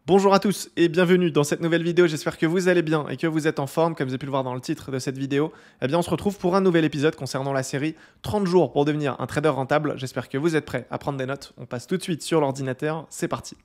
Bonjour à tous et bienvenue dans cette nouvelle vidéo, j'espère que vous allez bien et que vous êtes en forme, comme vous avez pu le voir dans le titre de cette vidéo. Eh bien on se retrouve pour un nouvel épisode concernant la série 30 jours pour devenir un trader rentable. J'espère que vous êtes prêts à prendre des notes, on passe tout de suite sur l'ordinateur, c'est parti.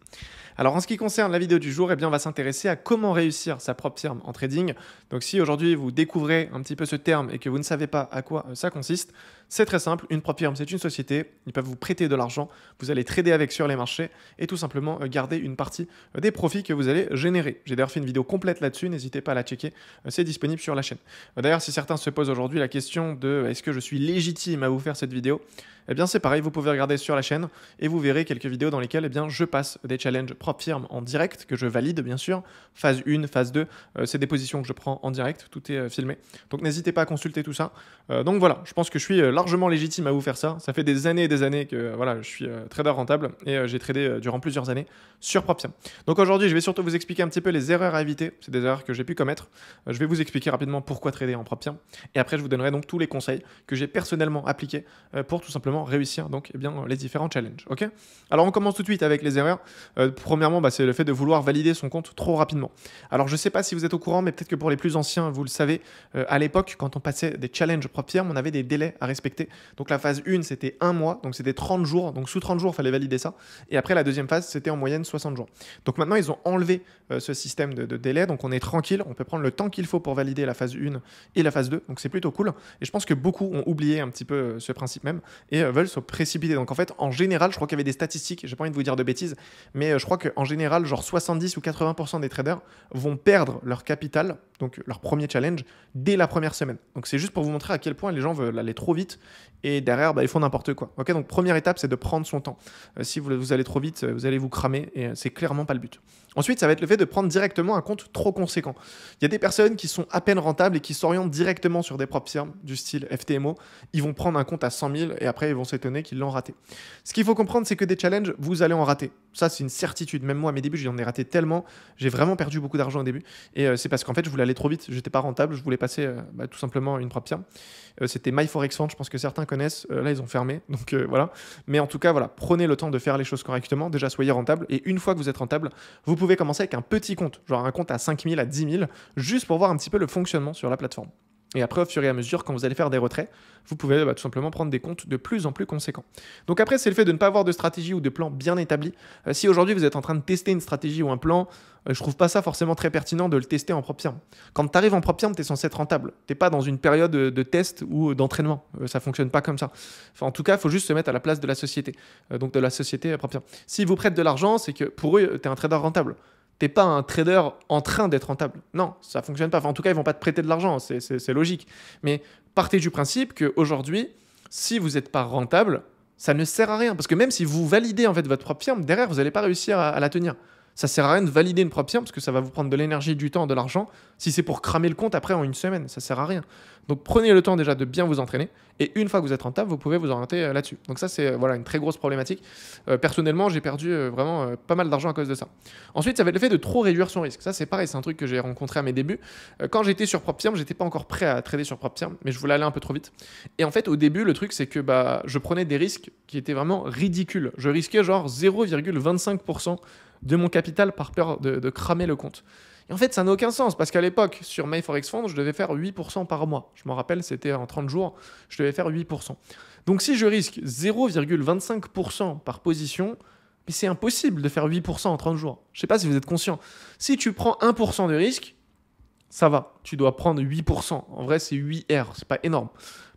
Alors en ce qui concerne la vidéo du jour, eh bien on va s'intéresser à comment réussir sa propre firme en trading. Donc si aujourd'hui vous découvrez un petit peu ce terme et que vous ne savez pas à quoi ça consiste, c'est très simple, une propre firme c'est une société, ils peuvent vous prêter de l'argent, vous allez trader avec sur les marchés et tout simplement garder une partie des profits que vous allez générer. J'ai d'ailleurs fait une vidéo complète là-dessus, n'hésitez pas à la checker, c'est disponible sur la chaîne. D'ailleurs si certains se posent aujourd'hui la question de est-ce que je suis légitime à vous faire cette vidéo, eh bien c'est pareil, vous pouvez regarder sur la chaîne et vous verrez quelques vidéos dans lesquelles eh bien, je passe des challenges propre firme en direct, que je valide bien sûr, phase 1, phase 2, c'est des positions que je prends en direct, tout est filmé. Donc n'hésitez pas à consulter tout ça. Donc voilà, je pense que je suis largement légitime à vous faire ça. Ça fait des années et des années que voilà, je suis trader rentable et j'ai tradé durant plusieurs années sur propre firme. Donc aujourd'hui, je vais surtout vous expliquer un petit peu les erreurs à éviter, c'est des erreurs que j'ai pu commettre. Je vais vous expliquer rapidement pourquoi trader en propre firme et après je vous donnerai donc tous les conseils que j'ai personnellement appliqués pour tout simplement réussir donc eh bien, les différents challenges. Ok. Alors on commence tout de suite avec les erreurs. Premièrement, c'est le fait de vouloir valider son compte trop rapidement. Alors je ne sais pas si vous êtes au courant, mais peut-être que pour les plus anciens, vous le savez, à l'époque, quand on passait des challenges propre firme, on avait des délais à respecter. Donc la phase 1, c'était 1 mois, donc c'était 30 jours. Donc sous 30 jours, il fallait valider ça. Et après, la deuxième phase, c'était en moyenne 60 jours. Donc maintenant, ils ont enlevé ce système de délai. Donc on est tranquille, on peut prendre le temps qu'il faut pour valider la phase 1 et la phase 2. Donc c'est plutôt cool. Et je pense que beaucoup ont oublié un petit peu ce principe même et veulent se précipiter. Donc en fait, en général, je crois qu'il y avait des statistiques, j'ai pas envie de vous dire de bêtises, mais je crois qu'en général, genre 70 ou 80% des traders vont perdre leur capital, donc leur premier challenge, dès la première semaine. Donc c'est juste pour vous montrer à quel point les gens veulent aller trop vite et derrière, ils font n'importe quoi. Ok, donc première étape, c'est de prendre son temps. Si vous allez trop vite, vous allez vous cramer et c'est clairement pas le but. Ensuite, ça va être le fait de prendre directement un compte trop conséquent. Il y a des personnes qui sont à peine rentables et qui s'orientent directement sur des propres firmes du style FTMO. Ils vont prendre un compte à 100 000 et après, ils vont s'étonner qu'ils l'ont raté. Ce qu'il faut comprendre, c'est que des challenges, vous allez en rater. Ça, c'est une certitude. Même moi, à mes débuts, j'en ai raté tellement. J'ai vraiment perdu beaucoup d'argent au début. Et c'est parce qu'en fait, je voulais aller trop vite. J'étais pas rentable. Je voulais passer tout simplement une propre firme. C'était MyForexFund. Je pense que certains connaissent. Là, ils ont fermé. Donc voilà. Mais en tout cas, voilà. Prenez le temps de faire les choses correctement. Déjà, soyez rentable. Et une fois que vous êtes rentable, vous pouvez commencer avec un petit compte. Genre un compte à 5 000, à 10 000. Juste pour voir un petit peu le fonctionnement sur la plateforme. Et après, au fur et à mesure, quand vous allez faire des retraits, vous pouvez tout simplement prendre des comptes de plus en plus conséquents. Donc après, c'est le fait de ne pas avoir de stratégie ou de plan bien établi. Si aujourd'hui, vous êtes en train de tester une stratégie ou un plan, je trouve pas ça forcément très pertinent de le tester en propre firme. Quand tu arrives en propre firme, tu es censé être rentable. Tu n'es pas dans une période de test ou d'entraînement. Ça ne fonctionne pas comme ça. Enfin, en tout cas, il faut juste se mettre à la place de la société. Donc de la société propre firme. S'ils vous prêtent de l'argent, c'est que pour eux, tu es un trader rentable. T'es pas un trader en train d'être rentable. Non, ça fonctionne pas. Enfin, en tout cas, ils vont pas te prêter de l'argent, c'est logique. Mais partez du principe qu'aujourd'hui, si vous n'êtes pas rentable, ça ne sert à rien. Parce que même si vous validez en fait votre propre firme, derrière, vous n'allez pas réussir à la tenir. Ça sert à rien de valider une propre firme parce que ça va vous prendre de l'énergie, du temps, de l'argent. Si c'est pour cramer le compte après en une semaine, ça sert à rien. Donc prenez le temps déjà de bien vous entraîner et une fois que vous êtes rentable, vous pouvez vous orienter là-dessus. Donc ça c'est voilà une très grosse problématique. Personnellement, j'ai perdu vraiment pas mal d'argent à cause de ça. Ensuite, ça va être le fait de trop réduire son risque. Ça c'est pareil, c'est un truc que j'ai rencontré à mes débuts. Quand j'étais sur propre firme, j'étais pas encore prêt à trader sur propre firme, mais je voulais aller un peu trop vite. Et en fait, au début, le truc c'est que je prenais des risques qui étaient vraiment ridicules. Je risquais genre 0,25% de mon capital par peur de cramer le compte. Et en fait, ça n'a aucun sens parce qu'à l'époque, sur MyForexFund, je devais faire 8% par mois. Je m'en rappelle, c'était en 30 jours, je devais faire 8%. Donc si je risque 0,25% par position, mais c'est impossible de faire 8% en 30 jours. Je ne sais pas si vous êtes conscient. Si tu prends 1% de risque, ça va. Tu dois prendre 8%. En vrai, c'est 8 R, c'est pas énorme.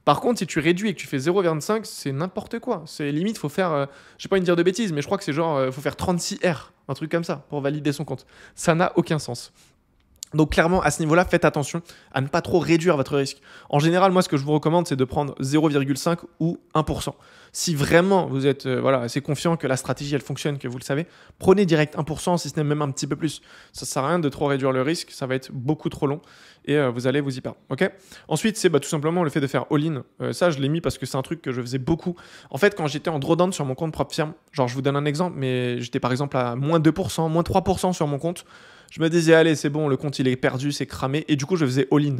Par contre, si tu réduis et que tu fais 0,25, c'est n'importe quoi. C'est limite, faut faire, je n'ai pas envie de dire de bêtises, mais je crois que c'est genre, faut faire 36 R, un truc comme ça, pour valider son compte. Ça n'a aucun sens. Donc clairement, à ce niveau-là, faites attention à ne pas trop réduire votre risque. En général, moi, ce que je vous recommande, c'est de prendre 0,5 ou 1%. Si vraiment vous êtes assez confiant que la stratégie, elle fonctionne, que vous le savez, prenez direct 1%, si ce n'est même un petit peu plus. Ça ne sert à rien de trop réduire le risque, ça va être beaucoup trop long et vous allez vous y perdre. Okay. Ensuite, c'est tout simplement le fait de faire all-in. Ça, je l'ai mis parce que c'est un truc que je faisais beaucoup. En fait, quand j'étais en drawdown sur mon compte propre firme, genre je vous donne un exemple, mais j'étais par exemple à moins 2%, moins 3% sur mon compte, Je me disais, allez, c'est bon, le compte il est perdu, c'est cramé. Et du coup, je faisais all-in.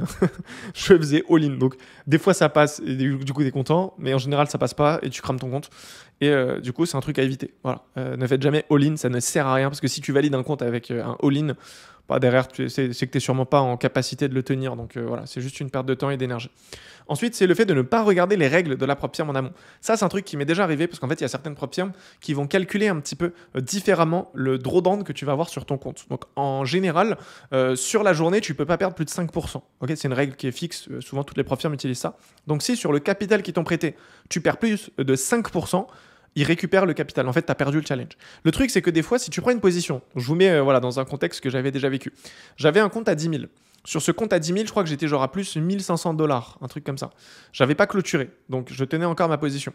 Je faisais all-in. Donc, des fois, ça passe et du coup, t'es content. Mais en général, ça passe pas et tu crames ton compte. Et du coup, c'est un truc à éviter. Voilà. Ne faites jamais all-in, ça ne sert à rien. Parce que si tu valides un compte avec un all-in, bah, derrière, c'est que tu n'es sûrement pas en capacité de le tenir. Donc voilà, c'est juste une perte de temps et d'énergie. Ensuite, c'est le fait de ne pas regarder les règles de la prop firm en amont. Ça, c'est un truc qui m'est déjà arrivé parce qu'en fait, il y a certaines prop firms qui vont calculer un petit peu différemment le drawdown que tu vas avoir sur ton compte. Donc en général, sur la journée, tu ne peux pas perdre plus de 5%. Okay, c'est une règle qui est fixe. Souvent, toutes les prop firms utilisent ça. Donc si sur le capital qu'ils t'ont prêté, tu perds plus de 5%, il récupère le capital. En fait, tu as perdu le challenge. Le truc, c'est que des fois, si tu prends une position, je vous mets voilà, dans un contexte que j'avais déjà vécu. J'avais un compte à 10 000. Sur ce compte à 10 000, je crois que j'étais genre à plus 1500 $, un truc comme ça. J'avais pas clôturé, donc je tenais encore ma position.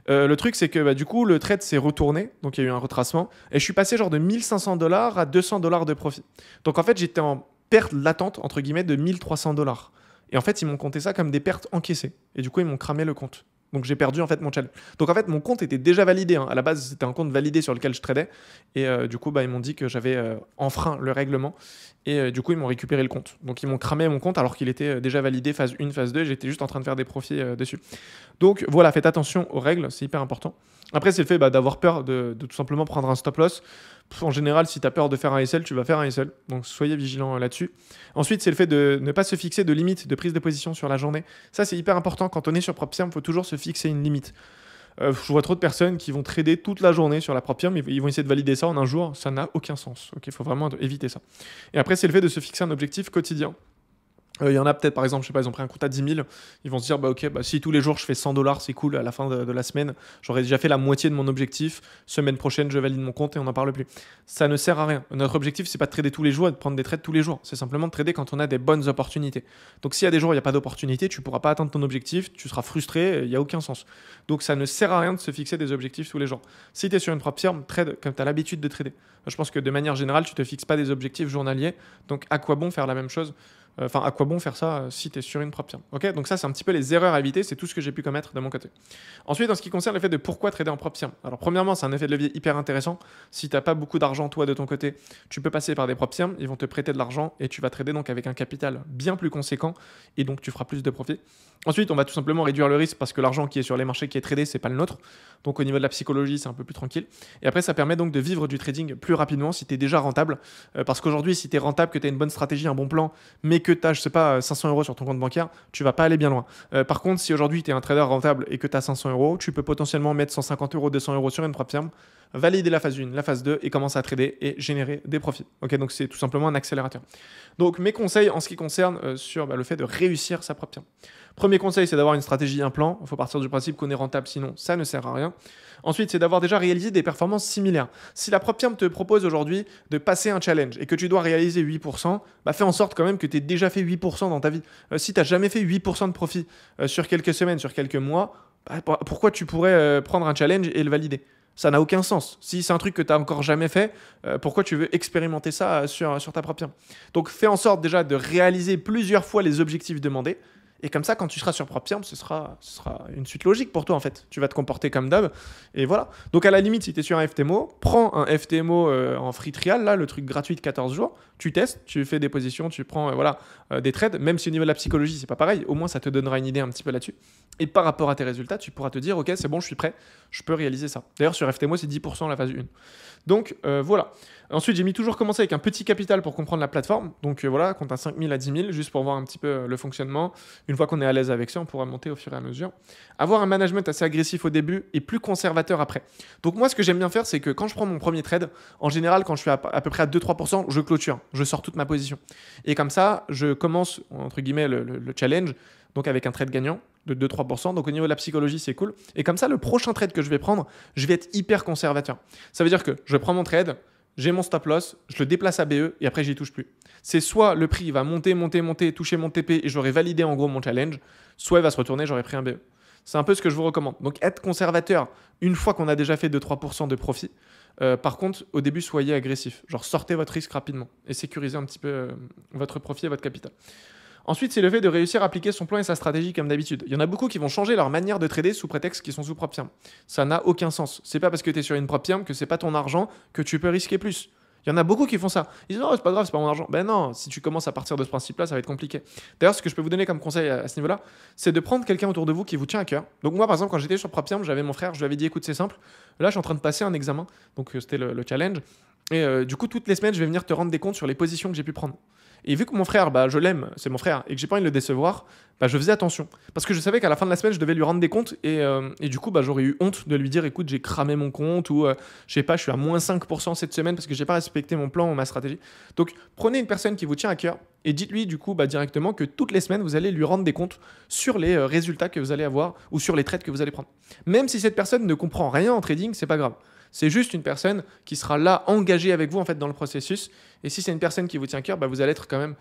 Le truc, c'est que du coup, le trade s'est retourné, donc il y a eu un retracement, et je suis passé genre de 1500 $ à 200 $ de profit. Donc en fait, j'étais en perte latente, entre guillemets, de 1300 $. Et en fait, ils m'ont compté ça comme des pertes encaissées. Et du coup, ils m'ont cramé le compte. Donc j'ai perdu en fait mon challenge. Donc en fait mon compte était déjà validé. À la base c'était un compte validé sur lequel je tradais. Et du coup ils m'ont dit que j'avais enfreint le règlement. Et du coup ils m'ont récupéré le compte. Donc ils m'ont cramé mon compte alors qu'il était déjà validé phase 1, phase 2. J'étais juste en train de faire des profits dessus. Donc voilà, faites attention aux règles, c'est hyper important. Après c'est le fait d'avoir peur de tout simplement prendre un stop loss. En général, si tu as peur de faire un SL, tu vas faire un SL. Donc soyez vigilants là-dessus. Ensuite, c'est le fait de ne pas se fixer de limite de prise de position sur la journée. Ça, c'est hyper important. Quand on est sur PropFirm, il faut toujours se fixer une limite. Je vois trop de personnes qui vont trader toute la journée sur la PropFirm, mais ils vont essayer de valider ça en un jour. Ça n'a aucun sens. Il faut vraiment éviter ça. Et après, c'est le fait de se fixer un objectif quotidien. Il y en a peut-être, par exemple, je sais pas, ils ont pris un compte à 10 000, ils vont se dire, ok, si tous les jours je fais 100 $, c'est cool, à la fin de la semaine, j'aurais déjà fait la moitié de mon objectif, semaine prochaine, je valide mon compte et on n'en parle plus. Ça ne sert à rien. Notre objectif, c'est pas de trader tous les jours et de prendre des trades tous les jours, c'est simplement de trader quand on a des bonnes opportunités. Donc s'il y a des jours où il n'y a pas d'opportunité, tu pourras pas atteindre ton objectif, tu seras frustré, il n'y a aucun sens. Donc ça ne sert à rien de se fixer des objectifs tous les jours. Si tu es sur une propre firme, trade comme tu as l'habitude de trader. Je pense que de manière générale, tu te fixes pas des objectifs journaliers, donc à quoi bon faire la même chose? Enfin, à quoi bon faire ça si tu es sur une propre firme? Ok, donc ça, c'est un petit peu les erreurs à éviter. C'est tout ce que j'ai pu commettre de mon côté. Ensuite, en ce qui concerne le fait de pourquoi trader en propre firme. Alors, premièrement, c'est un effet de levier hyper intéressant. Si tu n'as pas beaucoup d'argent, toi, de ton côté, tu peux passer par des propres firmes. Ils vont te prêter de l'argent et tu vas trader donc avec un capital bien plus conséquent et donc tu feras plus de profit. Ensuite, on va tout simplement réduire le risque parce que l'argent qui est sur les marchés qui est tradé, c'est pas le nôtre. Donc, au niveau de la psychologie, c'est un peu plus tranquille. Et après, ça permet donc de vivre du trading plus rapidement si tu es déjà rentable. Parce qu'aujourd'hui, si tu es rentable, que tu as une bonne stratégie, un bon plan, mais que tu as, je sais pas, 500 € sur ton compte bancaire, tu vas pas aller bien loin. Par contre, si aujourd'hui tu es un trader rentable et que tu as 500 €, tu peux potentiellement mettre 150 €, 200 € sur une propre firme, valider la phase 1, la phase 2 et commencer à trader et générer des profits. Ok, donc c'est tout simplement un accélérateur. Donc mes conseils en ce qui concerne sur le fait de réussir sa propre firme. Premier conseil, c'est d'avoir une stratégie, un plan. Il faut partir du principe qu'on est rentable, sinon ça ne sert à rien. Ensuite, c'est d'avoir déjà réalisé des performances similaires. Si la propre firme te propose aujourd'hui de passer un challenge et que tu dois réaliser 8%, fais en sorte quand même que tu aies déjà fait 8% dans ta vie. Si tu n'as jamais fait 8% de profit sur quelques semaines, sur quelques mois, pourquoi tu pourrais prendre un challenge et le valider? Ça n'a aucun sens. Si c'est un truc que tu n'as encore jamais fait, pourquoi tu veux expérimenter ça sur ta propre firme? Donc fais en sorte déjà de réaliser plusieurs fois les objectifs demandés. Et comme ça, quand tu seras sur propre firme, ce sera une suite logique pour toi en fait. Tu vas te comporter comme d'hab. Et voilà. Donc à la limite, si tu es sur un FTMO, prends un FTMO en free trial, là, le truc gratuit de 14 jours. Tu testes, tu fais des positions, tu prends des trades. Même si au niveau de la psychologie, c'est pas pareil, au moins ça te donnera une idée un petit peu là-dessus. Et par rapport à tes résultats, tu pourras te dire, ok, c'est bon, je suis prêt, je peux réaliser ça. D'ailleurs, sur FTMO, c'est 10% la phase 1. Donc voilà. Ensuite, j'ai mis toujours commencer avec un petit capital pour comprendre la plateforme. Donc voilà, compte à 5 000 à 10 000, juste pour voir un petit peu le fonctionnement. Une fois qu'on est à l'aise avec ça, on pourra monter au fur et à mesure. Avoir un management assez agressif au début et plus conservateur après. Donc moi, ce que j'aime bien faire, c'est que quand je prends mon premier trade, en général, quand je suis à peu près à 2-3%, je clôture, je sors toute ma position. Et comme ça, je commence, entre guillemets, le challenge, donc avec un trade gagnant de 2-3%. Donc au niveau de la psychologie, c'est cool. Et comme ça, le prochain trade que je vais prendre, je vais être hyper conservateur. Ça veut dire que je prends mon trade, j'ai mon stop loss, je le déplace à BE et après, j'y touche plus. C'est soit le prix va monter, toucher mon TP et j'aurai validé en gros mon challenge, soit il va se retourner, j'aurai pris un BE. C'est un peu ce que je vous recommande. Donc être conservateur une fois qu'on a déjà fait 2-3% de profit. Par contre, au début, soyez agressif. Genre sortez votre risque rapidement et sécurisez un petit peu votre profit et votre capital. Ensuite, c'est le fait de réussir à appliquer son plan et sa stratégie comme d'habitude. Il y en a beaucoup qui vont changer leur manière de trader sous prétexte qu'ils sont sous propre firme. Ça n'a aucun sens. C'est pas parce que tu es sur une propre firme que c'est pas ton argent que tu peux risquer plus. Il y en a beaucoup qui font ça. Ils disent, oh, c'est pas grave, c'est pas mon argent. Ben non, si tu commences à partir de ce principe-là, ça va être compliqué. D'ailleurs, ce que je peux vous donner comme conseil à ce niveau-là, c'est de prendre quelqu'un autour de vous qui vous tient à cœur. Donc moi, par exemple, quand j'étais sur Proptium, j'avais mon frère, je lui avais dit, écoute, c'est simple. Là, je suis en train de passer un examen. Donc c'était le challenge. Et du coup, toutes les semaines, je vais venir te rendre des comptes sur les positions que j'ai pu prendre. Et vu que mon frère, bah, je l'aime, c'est mon frère, et que j'ai pas envie de le décevoir, bah, je faisais attention. Parce que je savais qu'à la fin de la semaine, je devais lui rendre des comptes, et du coup, bah, j'aurais eu honte de lui dire, écoute, j'ai cramé mon compte, ou je sais pas, je suis à moins 5% cette semaine parce que j'ai pas respecté mon plan ou ma stratégie. Donc, prenez une personne qui vous tient à cœur, et dites-lui du coup bah, directement que toutes les semaines, vous allez lui rendre des comptes sur les résultats que vous allez avoir, ou sur les trades que vous allez prendre. Même si cette personne ne comprend rien en trading, c'est pas grave. C'est juste une personne qui sera là, engagée avec vous en fait dans le processus. Et si c'est une personne qui vous tient à cœur, bah, vous allez être quand même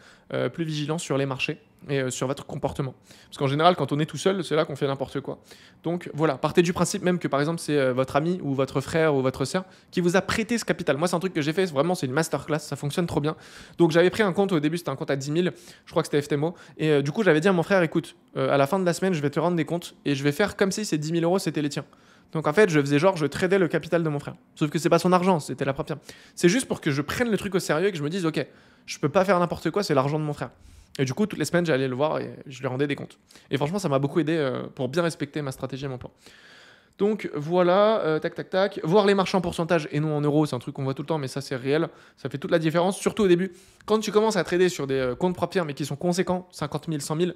plus vigilant sur les marchés et sur votre comportement. Parce qu'en général, quand on est tout seul, c'est là qu'on fait n'importe quoi. Donc voilà, partez du principe même que par exemple, c'est votre ami ou votre frère ou votre sœur qui vous a prêté ce capital. Moi, c'est un truc que j'ai fait, vraiment, c'est une masterclass, ça fonctionne trop bien. Donc j'avais pris un compte au début, c'était un compte à 10 000, je crois que c'était FTMO. Et du coup, j'avais dit à mon frère, écoute, à la fin de la semaine, je vais te rendre des comptes et je vais faire comme si ces 10 000 euros, c'était les tiens. Donc en fait, je faisais genre, je tradais le capital de mon frère. Sauf que c'est pas son argent, c'était la propre. C'est juste pour que je prenne le truc au sérieux et que je me dise, ok, je peux pas faire n'importe quoi, c'est l'argent de mon frère. Et du coup, toutes les semaines, j'allais le voir et je lui rendais des comptes. Et franchement, ça m'a beaucoup aidé pour bien respecter ma stratégie et mon plan. Donc voilà, tac tac tac. Voir les marchés en pourcentage et non en euros, c'est un truc qu'on voit tout le temps, mais ça c'est réel. Ça fait toute la différence, surtout au début. Quand tu commences à trader sur des comptes propres mais qui sont conséquents, 50 000, 100 000,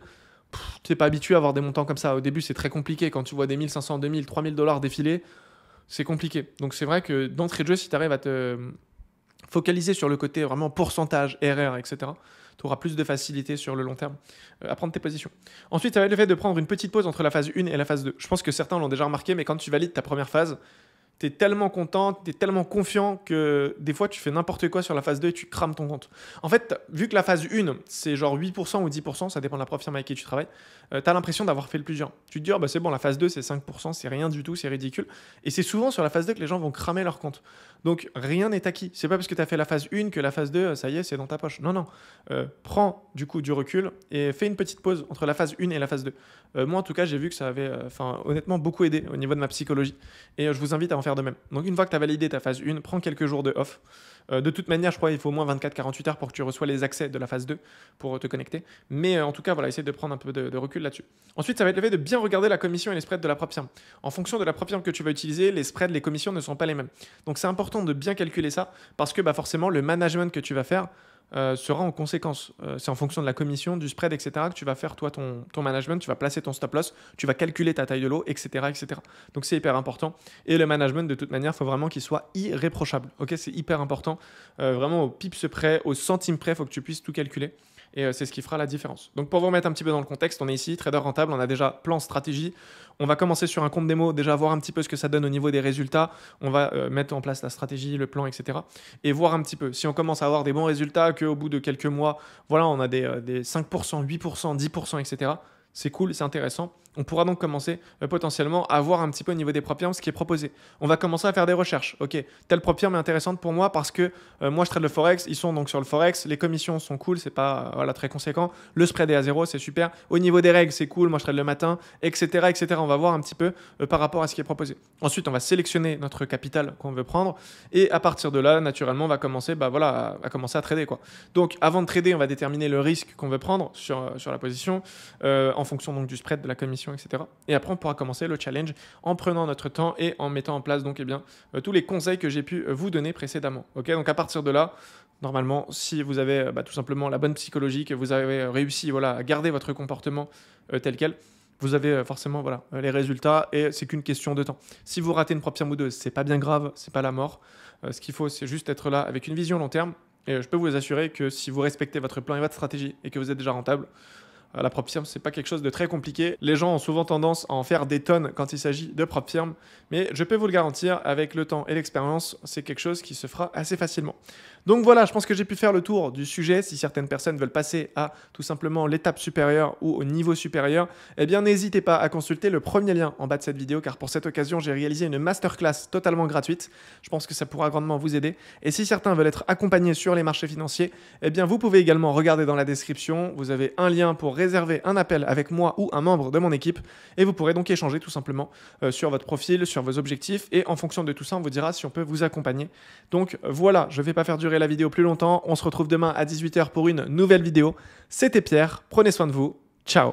tu n'es pas habitué à avoir des montants comme ça. Au début, c'est très compliqué. Quand tu vois des 1500, 2000, 3000 dollars défiler, c'est compliqué. Donc c'est vrai que d'entrée de jeu, si tu arrives à te focaliser sur le côté vraiment pourcentage, RR, etc., tu auras plus de facilité sur le long terme à prendre tes positions. Ensuite, ça va être le fait de prendre une petite pause entre la phase 1 et la phase 2. Je pense que certains l'ont déjà remarqué, mais quand tu valides ta première phase, tu es tellement content, tu es tellement confiant que des fois tu fais n'importe quoi sur la phase 2 et tu crames ton compte. En fait, vu que la phase 1, c'est genre 8% ou 10%, ça dépend de la prof firme avec qui tu travailles, tu as l'impression d'avoir fait le plus dur. Tu te dis, oh, bah, c'est bon, la phase 2 c'est 5%, c'est rien du tout, c'est ridicule. Et c'est souvent sur la phase 2 que les gens vont cramer leur compte. Donc rien n'est acquis. C'est pas parce que tu as fait la phase 1 que la phase 2, ça y est, c'est dans ta poche. Non, non. Prends du coup du recul et fais une petite pause entre la phase 1 et la phase 2. Moi en tout cas, j'ai vu que ça avait honnêtement beaucoup aidé au niveau de ma psychologie. Et je vous invite à en faire de même. Donc une fois que tu as validé ta phase 1, prends quelques jours de off. De toute manière, je crois qu'il faut au moins 24-48 heures pour que tu reçois les accès de la phase 2 pour te connecter. Mais en tout cas, voilà, essaye de prendre un peu de recul là-dessus. Ensuite, ça va être le fait de bien regarder la commission et les spreads de la propre firme. En fonction de la propre firme que tu vas utiliser, les spreads, les commissions ne sont pas les mêmes. Donc c'est important de bien calculer ça parce que forcément, le management que tu vas faire sera en conséquence. C'est en fonction de la commission, du spread, etc. que tu vas faire toi ton management, tu vas placer ton stop loss, tu vas calculer ta taille de lot, etc. etc. Donc c'est hyper important. Et le management, de toute manière, il faut vraiment qu'il soit irréprochable. Ok, c'est hyper important. Vraiment au pips près, au centime près, il faut que tu puisses tout calculer. Et c'est ce qui fera la différence. Donc pour vous remettre un petit peu dans le contexte, on est ici, trader rentable, on a déjà plan, stratégie. On va commencer sur un compte démo, déjà voir un petit peu ce que ça donne au niveau des résultats. On va mettre en place la stratégie, le plan, etc. Et voir un petit peu. Si on commence à avoir des bons résultats, qu'au bout de quelques mois, voilà, on a des 5%, 8%, 10%, etc. C'est cool, c'est intéressant. On pourra donc commencer potentiellement à voir un petit peu au niveau des prop firms ce qui est proposé. On va commencer à faire des recherches. Ok, telle prop firm est intéressante pour moi parce que moi je trade le forex, ils sont donc sur le forex, les commissions sont cool, c'est pas voilà, très conséquent, le spread est à 0, c'est super. Au niveau des règles, c'est cool, moi je trade le matin, etc. etc. On va voir un petit peu par rapport à ce qui est proposé. Ensuite, on va sélectionner notre capital qu'on veut prendre et à partir de là, naturellement, on va commencer à commencer à trader, quoi. Donc avant de trader, on va déterminer le risque qu'on veut prendre sur la position en fonction donc du spread, de la commission, etc. Et après, on pourra commencer le challenge en prenant notre temps et en mettant en place donc, tous les conseils que j'ai pu vous donner précédemment. Okay, donc à partir de là, normalement, si vous avez tout simplement la bonne psychologie, que vous avez réussi à garder votre comportement tel quel, vous avez forcément les résultats et c'est qu'une question de temps. Si vous ratez une propre firme ou deux, c'est pas bien grave, c'est pas la mort. Ce qu'il faut, c'est juste être là avec une vision long terme. Et je peux vous assurer que si vous respectez votre plan et votre stratégie et que vous êtes déjà rentable, la propre firme, c'est pas quelque chose de très compliqué. Les gens ont souvent tendance à en faire des tonnes quand il s'agit de propre firme, mais je peux vous le garantir, avec le temps et l'expérience, c'est quelque chose qui se fera assez facilement. Donc voilà, je pense que j'ai pu faire le tour du sujet. Si certaines personnes veulent passer à tout simplement l'étape supérieure ou au niveau supérieur, eh bien n'hésitez pas à consulter le premier lien en bas de cette vidéo, car pour cette occasion, j'ai réalisé une masterclass totalement gratuite. Je pense que ça pourra grandement vous aider. Et si certains veulent être accompagnés sur les marchés financiers, eh bien vous pouvez également regarder dans la description. Vous avez un lien pour réserver un appel avec moi ou un membre de mon équipe et vous pourrez donc échanger tout simplement sur votre profil, sur vos objectifs et en fonction de tout ça, on vous dira si on peut vous accompagner. Donc voilà, je ne vais pas faire durer la vidéo plus longtemps. On se retrouve demain à 18 h pour une nouvelle vidéo. C'était Pierre, prenez soin de vous. Ciao.